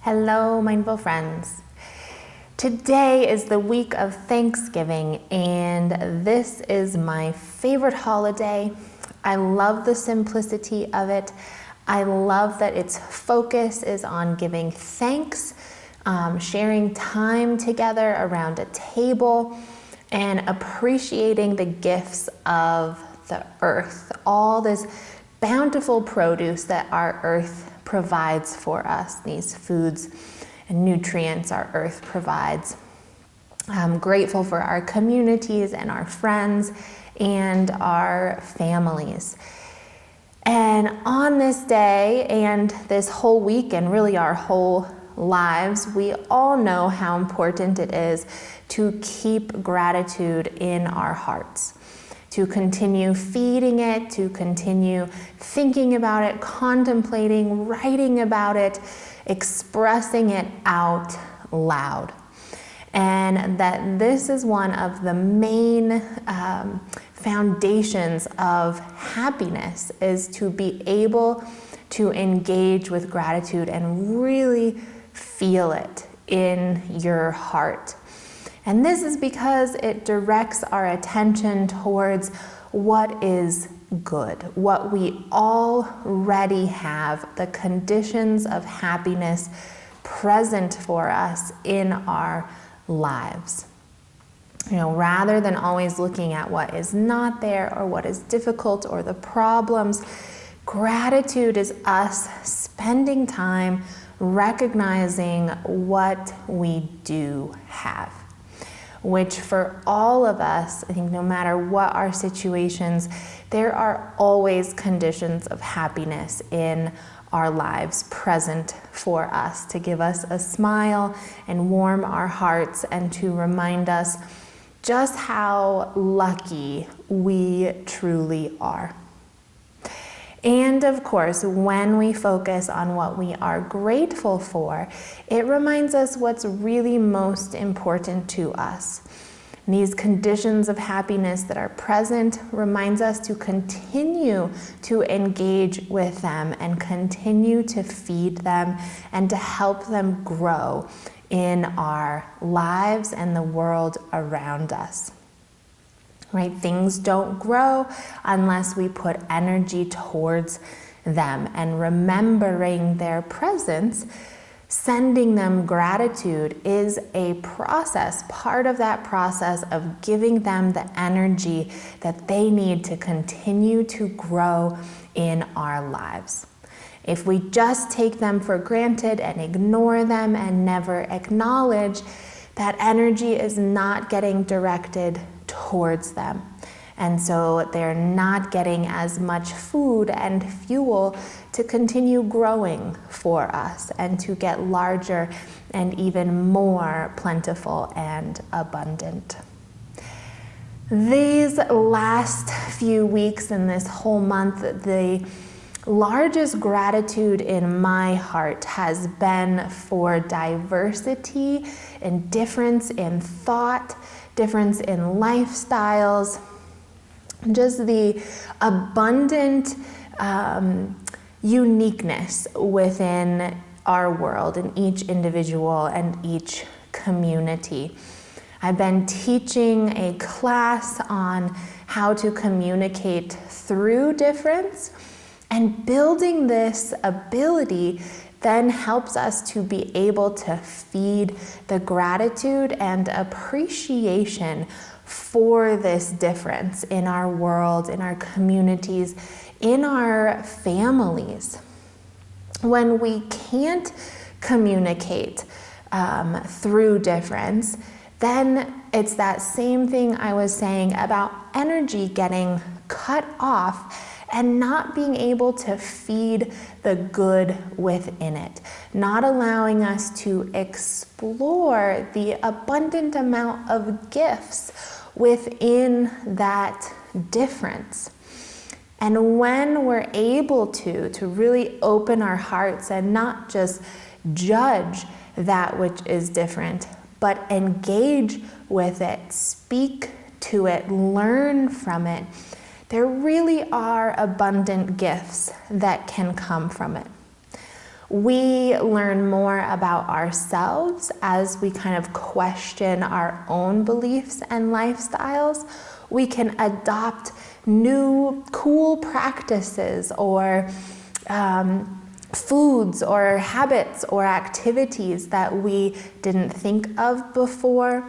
Hello, mindful friends. Today is the week of Thanksgiving, and this is my favorite holiday. I love the simplicity of it. I love that its focus is on giving thanks, sharing time together around a table, and appreciating the gifts of the earth, all this bountiful produce that our earth provides for us, these foods and nutrients our earth provides. I'm grateful for our communities and our friends and our families. And on this day and this whole week and really our whole lives, we all know how important it is to keep gratitude in our hearts, to continue feeding it, to continue thinking about it, contemplating, writing about it, expressing it out loud. And that this is one of the main foundations of happiness, is to be able to engage with gratitude and really feel it in your heart. And this is because it directs our attention towards what is good, what we already have, the conditions of happiness present for us in our lives. Rather than always looking at what is not there or what is difficult or the problems, gratitude is us spending time recognizing what we do have. Which for all of us, I think no matter what our situations, there are always conditions of happiness in our lives present for us to give us a smile and warm our hearts and to remind us just how lucky we truly are. And of course, when we focus on what we are grateful for, it reminds us what's really most important to us. And these conditions of happiness that are present reminds us to continue to engage with them and continue to feed them and to help them grow in our lives and the world around us. Right? Things don't grow unless we put energy towards them, and remembering their presence, sending them gratitude is a process, part of that process of giving them the energy that they need to continue to grow in our lives. If we just take them for granted and ignore them and never acknowledge, that energy is not getting directed towards them. And so they're not getting as much food and fuel to continue growing for us and to get larger and even more plentiful and abundant. These last few weeks and this whole month, the largest gratitude in my heart has been for diversity and difference in thought, difference in lifestyles, just the abundant uniqueness within our world and each individual and each community. I've been teaching a class on how to communicate through difference, and building this ability then helps us to be able to feed the gratitude and appreciation for this difference in our world, in our communities, in our families. When we can't communicate through difference, then it's that same thing I was saying about energy getting cut off and not being able to feed the good within it, not allowing us to explore the abundant amount of gifts within that difference. And when we're able to really open our hearts and not just judge that which is different, but engage with it, speak to it, learn from it, there really are abundant gifts that can come from it. We learn more about ourselves as we kind of question our own beliefs and lifestyles. We can adopt new cool practices or foods or habits or activities that we didn't think of before.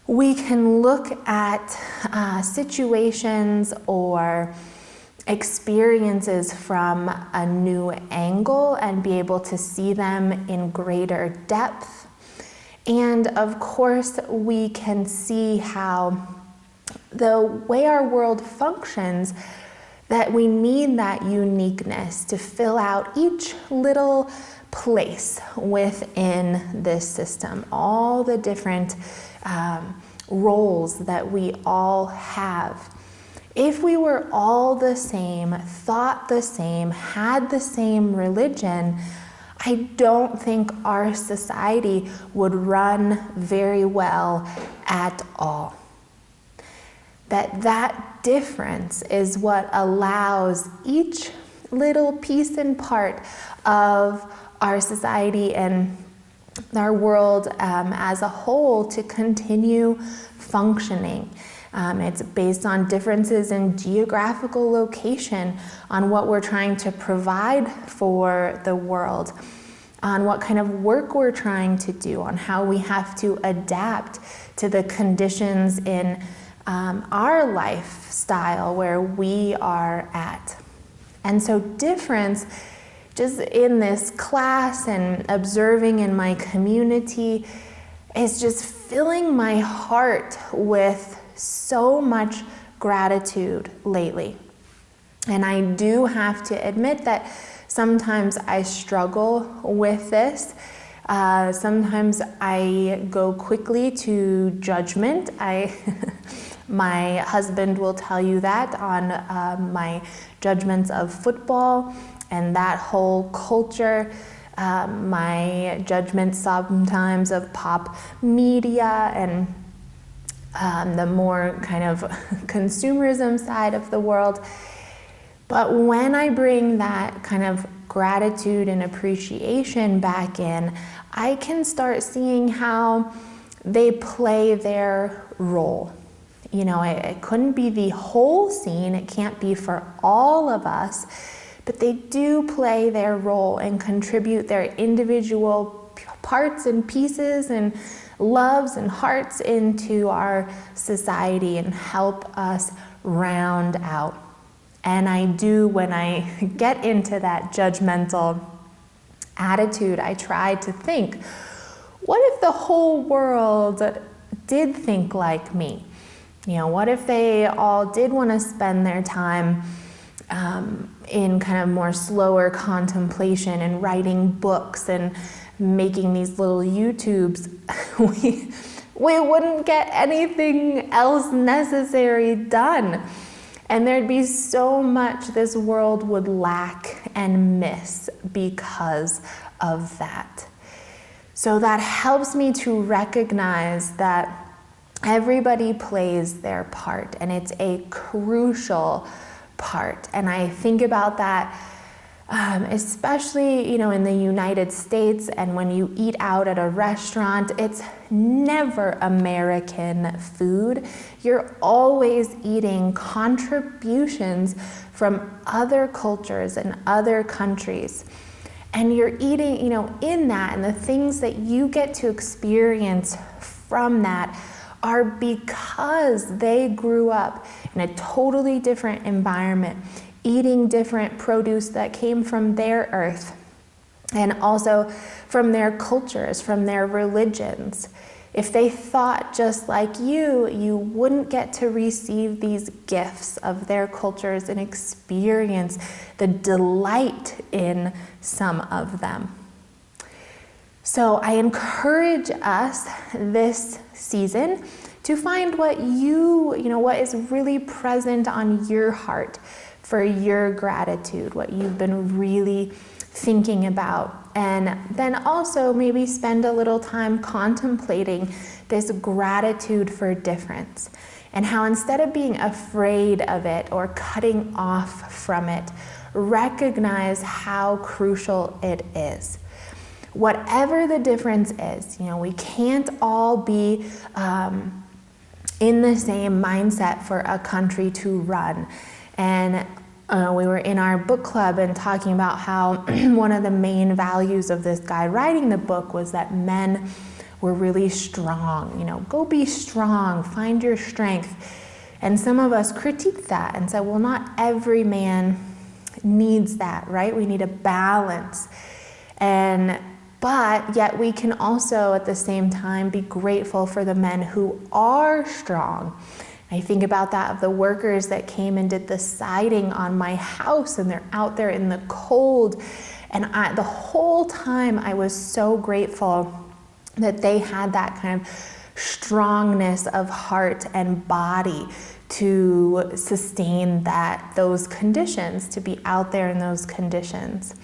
We can look at situations or experiences from a new angle and be able to see them in greater depth. And of course, we can see how the way our world functions, that we need that uniqueness to fill out each little place within this system, all the different roles that we all have. If we were all the same, thought the same, had the same religion, I don't think our society would run very well at all. That difference is what allows each little piece and part of our society and our world as a whole to continue functioning. It's based on differences in geographical location, on what we're trying to provide for the world, on what kind of work we're trying to do, on how we have to adapt to the conditions in our lifestyle where we are at. And so difference, just in this class and observing in my community, is just filling my heart with so much gratitude lately. And I do have to admit that sometimes I struggle with this. Sometimes I go quickly to judgment. My husband will tell you that on my judgments of football and that whole culture, my judgments sometimes of pop media and the more kind of consumerism side of the world. But when I bring that kind of gratitude and appreciation back in, I can start seeing how they play their role. You know, it couldn't be the whole scene, it can't be for all of us, but they do play their role and contribute their individual parts and pieces and loves and hearts into our society and help us round out. And I do, when I get into that judgmental attitude, I try to think, what if the whole world did think like me? You know, what if they all did want to spend their time in kind of more slower contemplation and writing books and making these little YouTubes? we wouldn't get anything else necessary done. And there'd be so much this world would lack and miss because of that. So that helps me to recognize that everybody plays their part, and it's a crucial part. And I think about that especially, you know, in the United States, and when you eat out at a restaurant, it's never American food. You're always eating contributions from other cultures and other countries. And you're eating, you know, in that, and the things that you get to experience from that are because they grew up in a totally different environment, eating different produce that came from their earth, and also from their cultures, from their religions. If they thought just like you wouldn't get to receive these gifts of their cultures and experience the delight in some of them. So I encourage us this season to find what what is really present on your heart for your gratitude, what you've been really thinking about And then also maybe spend a little time contemplating this gratitude for difference, and how instead of being afraid of it or cutting off from it, recognize how crucial it is. Whatever the difference is, we can't all be in the same mindset for a country to run. And we were in our book club and talking about how one of the main values of this guy writing the book was that men were really strong. Go be strong, find your strength. And some of us critiqued that and said, well, not every man needs that, right? We need a balance. But yet we can also at the same time be grateful for the men who are strong. I think about that of the workers that came and did the siding on my house, and they're out there in the cold. And the whole time I was so grateful that they had that kind of strongness of heart and body to sustain those conditions, to be out there in those conditions.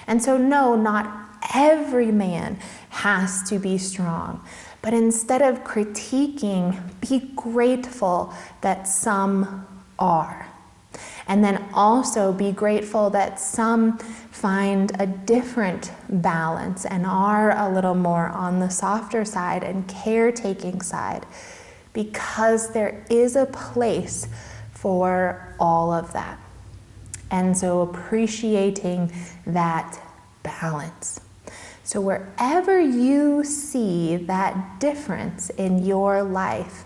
And so no, not every man has to be strong. But instead of critiquing, be grateful that some are. And then also be grateful that some find a different balance and are a little more on the softer side and caretaking side, because there is a place for all of that. And so appreciating that balance. So wherever you see that difference in your life,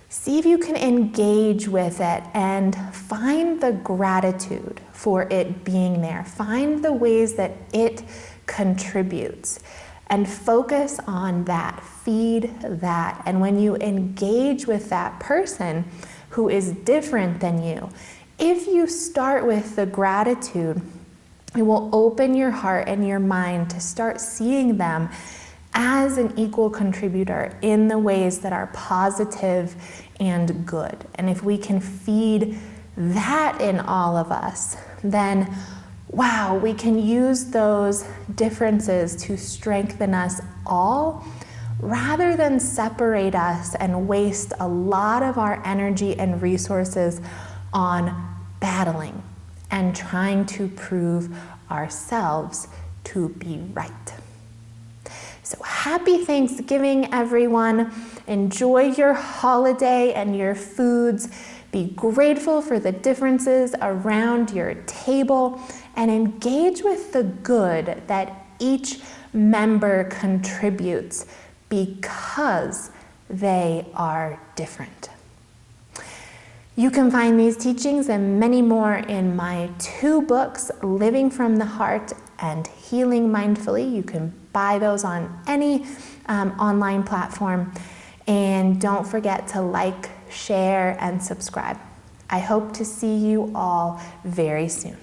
see if you can engage with it and find the gratitude for it being there. Find the ways that it contributes and focus on that, feed that. And when you engage with that person who is different than you, if you start with the gratitude, it will open your heart and your mind to start seeing them as an equal contributor in the ways that are positive and good. And if we can feed that in all of us, then wow, we can use those differences to strengthen us all rather than separate us and waste a lot of our energy and resources on battling and trying to prove ourselves to be right. So happy Thanksgiving, everyone. Enjoy your holiday and your foods. Be grateful for the differences around your table and engage with the good that each member contributes because they are different. You can find these teachings and many more in my 2 books, Living from the Heart and Healing Mindfully. You can buy those on any online platform. And don't forget to like, share, and subscribe. I hope to see you all very soon.